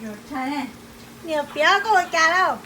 nhiều chai này nhiều béo có một trà đâu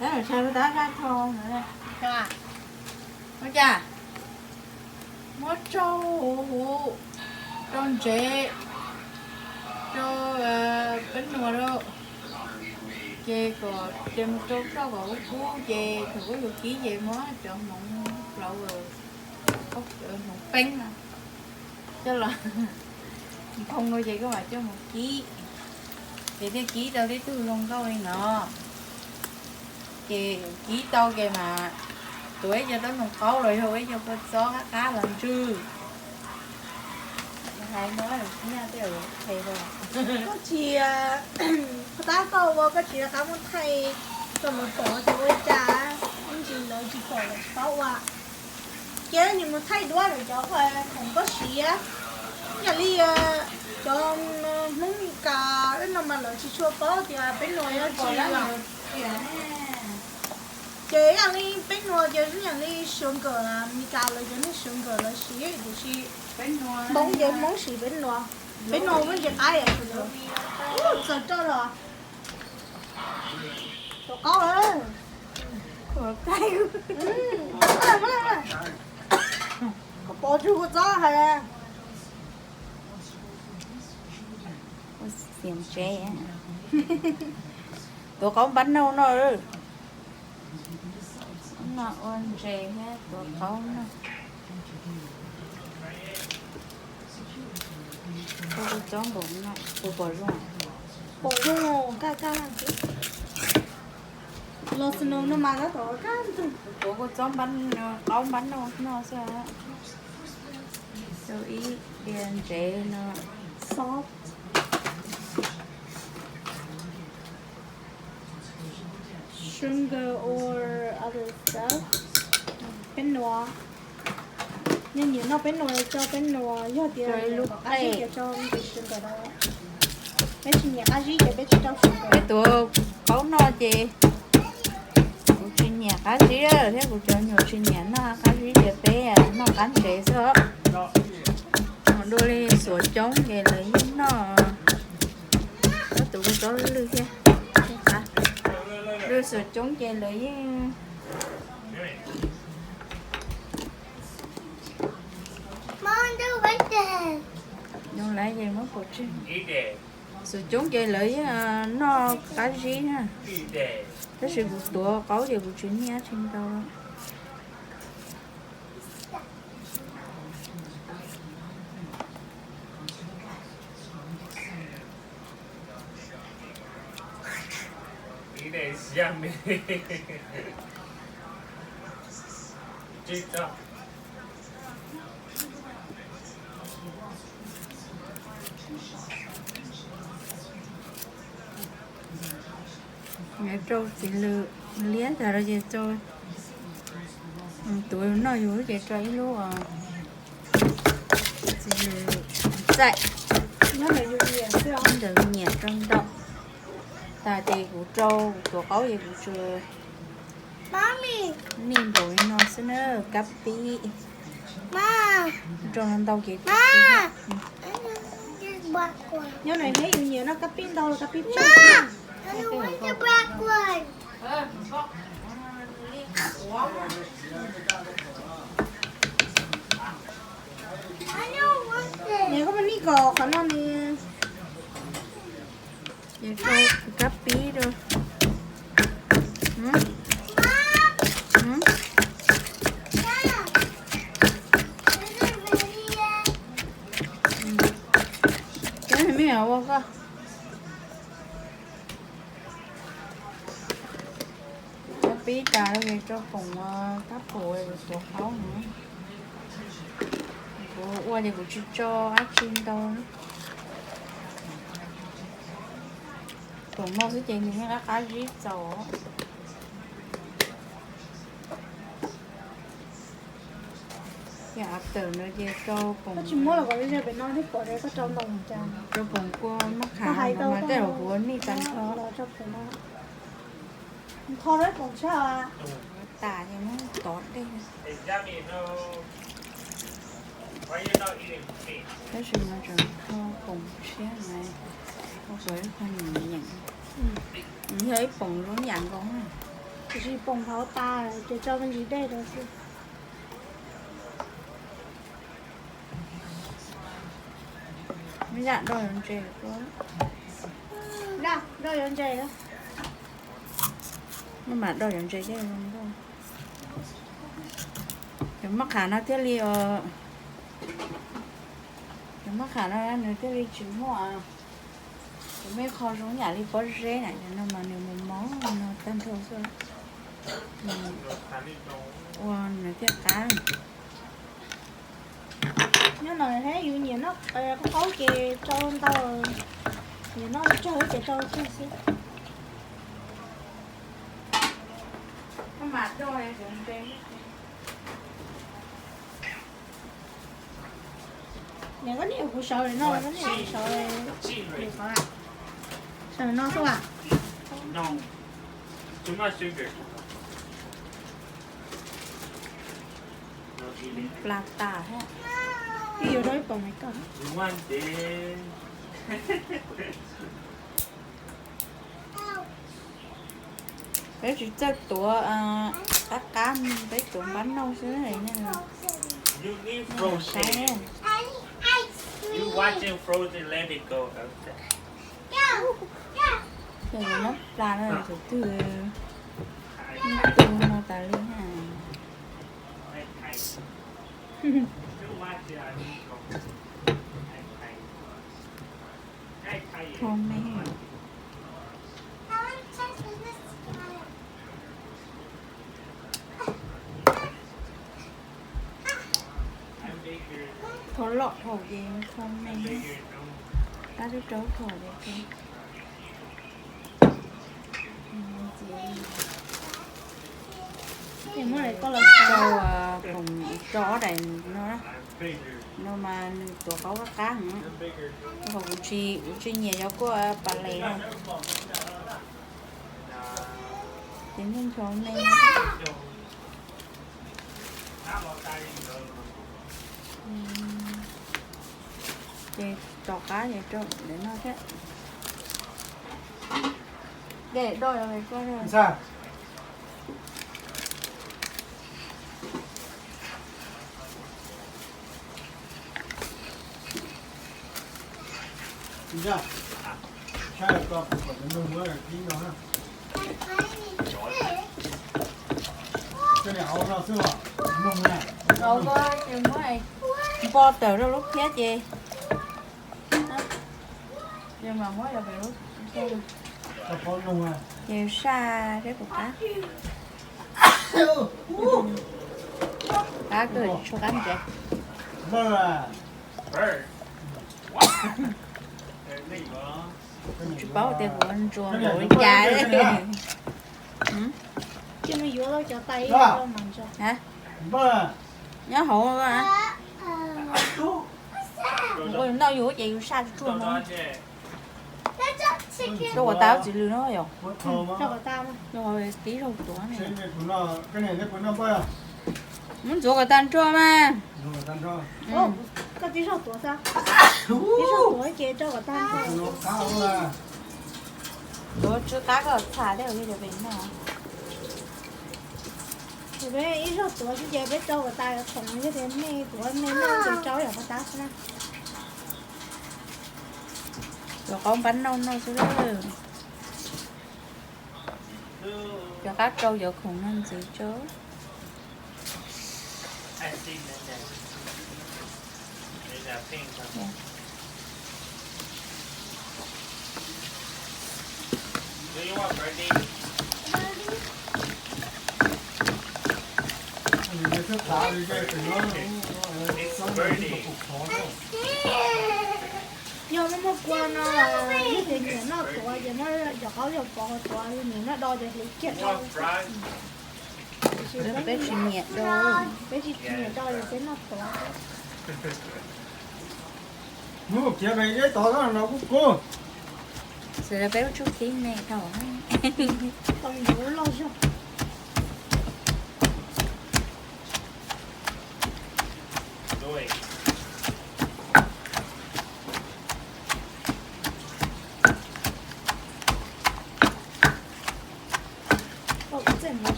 đó là chai với đá ra thon nữa đây à ôi chà mất trâu tròn chế cho bánh nua đâu chè có chèm trâu trâu bảo cú chè thử có được ký về mó chọn mộng lậu rồi có một bánh à cho là không nuôi vậy các bạn cho một ký thì cái ký tao thấy tôi không có ai nọ kì ký tao kìa mà tuổi cho tới một câu rồi thôi cho con số cá lần chứ hay nói là nha tiêu thầy rồi có chị ta câu vô có chị là cá muốn thầy cho một tổ thì ôi trà anh chị nói chị khỏi là tao à chứ nhưng mà thay đua rồi cháu phải không có gì á nhà đi cho muốn cả đến nào mà lợi chị chua có thì bên nội á chị là chế nhà đi bên nội chế nhà đi xuống cửa là mi cả lợi chế đi xuống cửa là xí thì xí bóng chế bóng xí bên nội vẫn chế cái à sợ cho rồi cho có đấy cái có bao nhiêu cái giá hay là xiêm tre tôi có bánh đâu nó nó ôn tre hết tôi có nó tôi chọn bụng nó tôi bỏ luôn cái lo xin nó mà nó tổ cái tôi có chọn bánh có bánh đâu nó sao tôi ý điền tre nó soft sugar or other stuff bên nọ nhưng nhiều nó bên nọ cho bên nọ do tiền lúc cái cho cái sugar đó bên chị nhà cái gì để bên chị cho sugar cái tôi có nó chị của chuyên nhà cá gì đó thế của cho nhiều chuyên nhà nó cá gì để bé nó cắn trẻ sớm nó đôi lên sủa trống về lấy nó tụi con chó lư kia đưa sủa trống về lấy món đâu bánh chè dùng lại gì mất một chứ sủa trống về lấy nó cá gì ha cái sự của tụi có gì của chuyên nhà trên đâu để xem đi chết đó mẹ trâu chỉ lừa liếc ra rồi về trâu tụi nó vô về trâu luôn à chỉ lừa dậy nó là dùng nhiều chứ không được nhẹ trong động tại thì của trâu của có gì của chưa mami mình đổi nó sẽ nữa cặp tí ma trâu nó đâu kìa ma nhớ này thấy nhiều nó cắt pin đâu là cắt pin cái nhà có mình đi gò khả năng đi vậy trâu cặp tí rồi cái này mới hiểu không cặp tí trà nó về cho cùng cặp phổi rồi tổ khấu nữa qua thì của chú cho ác trên đâu tụi nó sẽ chơi những cái cá rít rồi cái áp tử nó chơi cho cùng có chỉ mua là gọi là bên nói hết bỏ đấy có trong đồng tràn cho cùng cô mắc khả mà cái đầu cuốn đi tận đó cho phụ nó thôi đấy còn sao à tả thì nó tốt đi để xem thì nó Why you not eating meat? Cái gì mà trường thô cùng xé này có với khoan nhẹ nhàng thấy bụng luôn dạng con á 就是蹦好大了，就专门一类都是。 mấy dạng đôi làm chè có Nào, đâu yon chè đó. nhưng mà đôi làm chè chứ không đâu cái mắc khả nó thiết li cái mắc khả nó nữa thiết li chữ hoa cái mấy kho xuống nhà đi có rễ này cho nên mà nếu một món nó tan thô rồi No honey, no. wow nó thiết cá Nhưng mà thấy dụ nhiều nó có khấu kìa cho tao nhiều nó chơi kìa cho chứ xí. nó mà đôi làm chè Nhà có nhiều củ sầu này nó có nhiều củ sầu này Cheat nhiều right? khó à. Sao mà nó sao à? No. Too much sugar. No eating. là tả hết Ví dụ đôi bồng này con. You want this? bé chỉ chơi tủa các cá bé tủa bánh đâu xứ này nên là You need cái frozen. You watching Frozen, let it go. Okay. giờ nó ra nó từ từ I, từ nó ta lên hà you watch it, I need to go. I không mấy I'm bigger. thổ lọt thổ gì không mấy Bigger. No. ta cứ trấu thổ vậy thôi Thì mới lại có lần trâu sau. cùng chó này nó đó I'm bigger. nó mà tụi có các cá hả I'm bigger. còn chị nhiều cháu có bà lè không tính nên cho nên Yo. How about that? thì trò cá vậy trâu để nó thế để đôi là phải coi rồi sao ra sai là con còn nó nung nữa kín nó ha cái này áo nó xưa nung nè đâu có chừng mới bo từ đâu lúc chết gì nhưng mà mới là về lúc cho con nung nè chiều xa cái cục cá cá cười số cá gì vậy vâng à Bird. What? There you go. chú bảo tiền của anh chùa Cái này nổi nó già quên đấy cái Chứ mà vô đâu cho tay Đó. đâu mà cho. hả vâng à nhớ hộ không hả Go một down. người đâu vô chiều xa chú Go chùa down mà there. đâu có tao chỉ lừa nó rồi bớt thơm Cho á cả tao mà. rồi tí đâu tuổi này cái này của nó cái này của nó bơi à muốn chỗ cái tan chua mà rồi tan cho Ồ, cái tí sầu tuổi sao? Tí sầu tuổi kia cho cả tao thôi. nó cao là rồi chú cá có thả theo cái điều bình nào Thì bé ít sầu tuổi chứ giờ bé cho cả tao không như thế này tuổi này nó thì cháu là cả tao nè. rồi con bánh nâu nâu xuống đó cho các trâu vợ khủng nên gì chớ I see that. There's a pink one. Yeah. Do you want birdie? cái thức đá đi cái nó Giờ nó mất qua nó là cái gì nhỉ nó tuổi giờ nó giờ có giờ có tuổi nhỉ nó đo giờ thì chết You rồi. want fries? được bé chỉ nhiệt đâu Bé chỉ nhỉ đo giờ cái nó tuổi. nó kia này cái tỏ nó cũng cô rồi bé chút tí mẹ thỏ Còn đủ lâu chưa? Do it.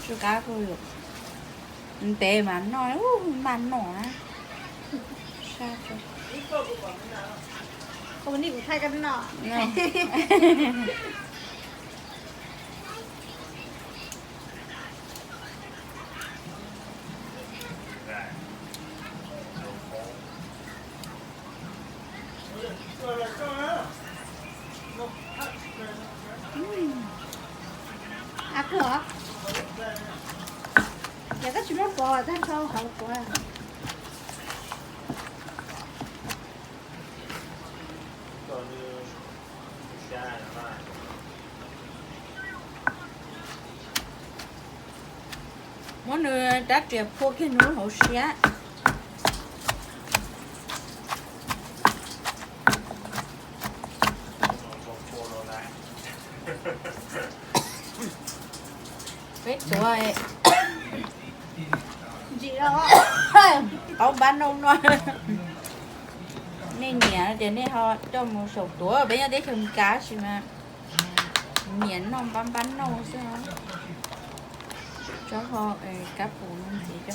chú cá thôi được tệ mà anh nói mà anh nổ á sao rồi Hôm nay cũng thay cái nọ. này À cửa. Giờ các chú nó bò ra sau hậu quả. Còn như cha là mai. món nữa đã trượt phô cái núi hậu xía biết tuổi Gì đâu. ông bán ông nói nên nhẹ thì nên họ cho một số tuổi bây giờ để trồng cá gì mà nhẹ nó bán nâu sao cho họ cá phụ nó gì cho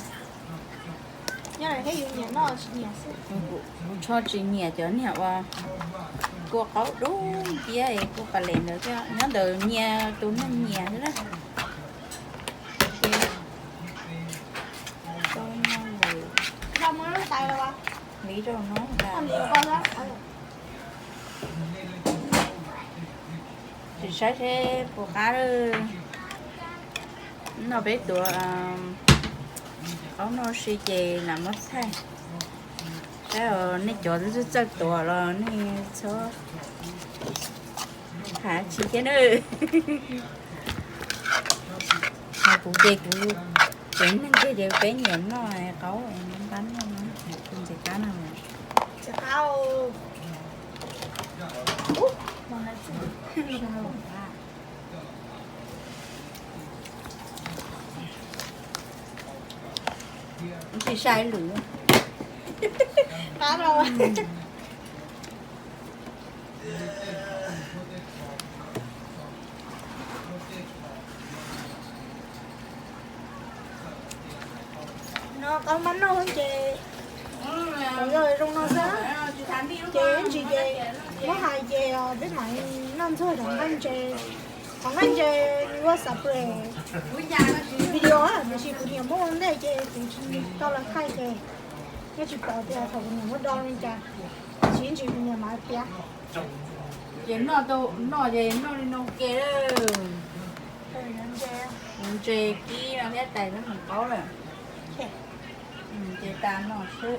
Nhớ là thấy gì nó nhẹ sức. cho chị nhẹ cho nhẹ và cô có đúng kia ấy cô phải lên được chứ nó được nhẹ tụi nó nhẹ nữa đó cho nó rồi Đâu mới nó tay đâu ba. lý do nó là Làm gì con đó. chỉ sai thế của cá rồi nó biết tụi ông nó suy chè làm mất thay cái rồi nó cho nó rất tụi rồi nó số hả chị cái nữa mà cũng chè cũng chuyển lên cái điều bé nhện nó cấu em bánh nó không chỉ cá nào Chả cao. Mà nó chỉ. chỉ sai lửa Cá đâu. Nó có bánh đâu hơn chị. Rồi rung nó ra. Chị anh chị chị có hai chị biết mày năm thôi thằng anh chị WhatsApp rồi video á thì chị cũng nhiều món này chị cũng tao là khai chị cái chị bảo thì thằng nhiều món đo lên cha chị cũng nhiều mà tiếc chị nó gì nó đi nấu kê đó chị kia nó biết tài nó không có rồi chị ta nó sữa